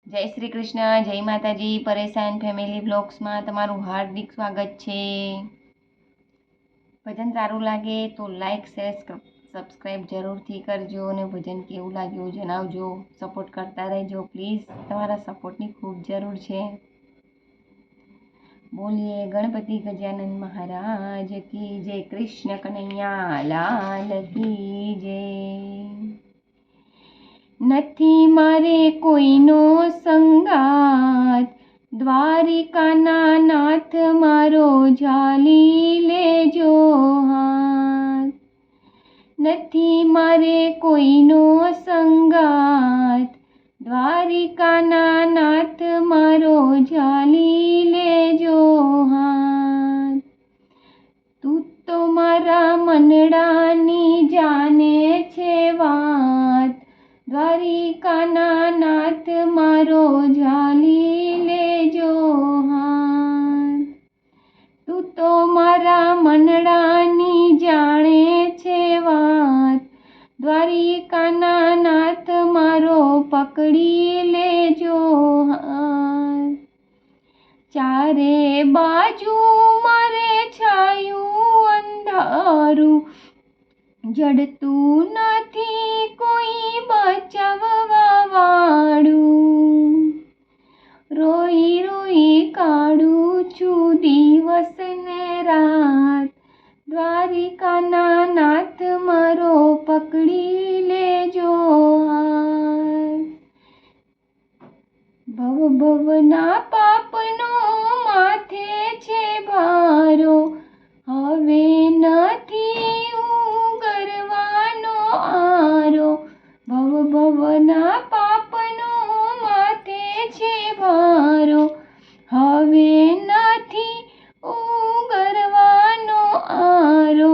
જય શ્રી કૃષ્ણ, જય માતાજી. પરેશાન ફેમિલી બ્લોગ્સમાં તમારું હાર્દિક સ્વાગત છે. ભજન સારું લાગે તો લાઈક શેર સબસ્ક્રાઈબ જરૂરથી કરજો અને ભજન કેવું લાગ્યું જણાવજો. સપોર્ટ કરતા રહેજો પ્લીઝ. તમારા સપોર્ટની ખૂબ જરૂર છે. બોલીએ ગણપતિ ગજાનન મહારાજ કી જય. કૃષ્ણ કનૈયા લાલ કી જય. નથી મારે કોઈનો સંગાત, દ્વારિકાના નાથ મારો ઝાલી લેજો હાથ. નથી મારે કોઈનો સંગાત, દ્વારિકાના નાથ મારો ઝાલી લેજો હાથ. તું તો મારા મનડાની જાને છે વાત, દ્વારિકાના નાથ મારો ઝાલી લેજો હાથ. તું તો મારા મનડાની જાણે છે વાત, દ્વારિકાના નાથ મારો પકડી લેજો હાથ. ચારે બાજુ મારે છાયું અંધારું, જડતું નથી કોઈ બચાવવા વાળું. રોઈ રોઈ કાઢું છું દિવસ ને રાત, દ્વારિકાના નાથ મારો પકડી લેજો હાથ. ભવ ભવના પાપનો માથે છે ભારો, હવે નથી ઉગરવાનો આરો. ભવ ભવના પાપનો માથે છે ભારો, હવે નથી ઉગરવાનો આરો.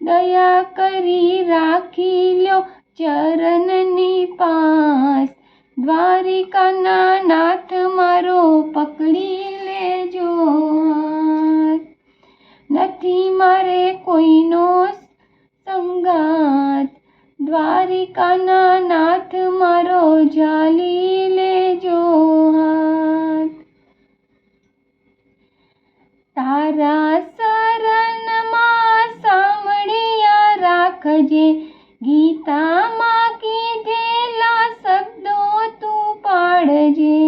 દયા કરી રાખી લ્યો ચરણની પાસ, દ્વારિકાના નાથ મારો પકડી લેજો હાથ. નથી મારે કોઈનો સંગાત, દ્વારિકાના નાથ મારો ઝાલી લેજો હાથ. તારા શરણમાં સાંભળ્યા રાખજે, ગીતામાં કીધેલા શબ્દો તું પાડજે.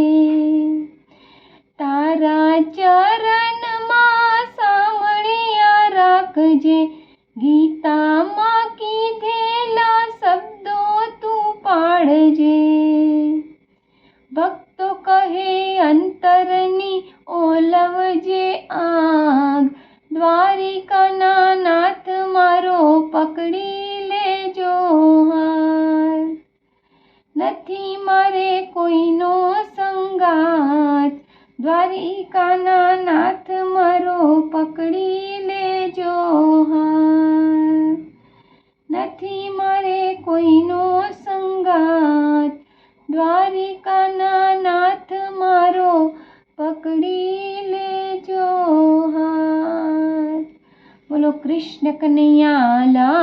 તારા ચરણમાં સાંભળ્યા રાખજે, ગીતામાં કીધેલા શબ્દો તું પાડજે. ભક્તો કહે અંતરની ઓલવજે આગ, દ્વારિકાના નાથ મારો પકડી લેજો હાથ. નથી મારે કોઈનો સંગાત, દ્વારિકાના નાથ મારો પકડી લેજો હાથ. નથી મારે કોઈનો સંગાત, દ્વારિકાના નાથ મારો પકડી લેજો હાથ. બોલો કૃષ્ણ કનૈયા લાલ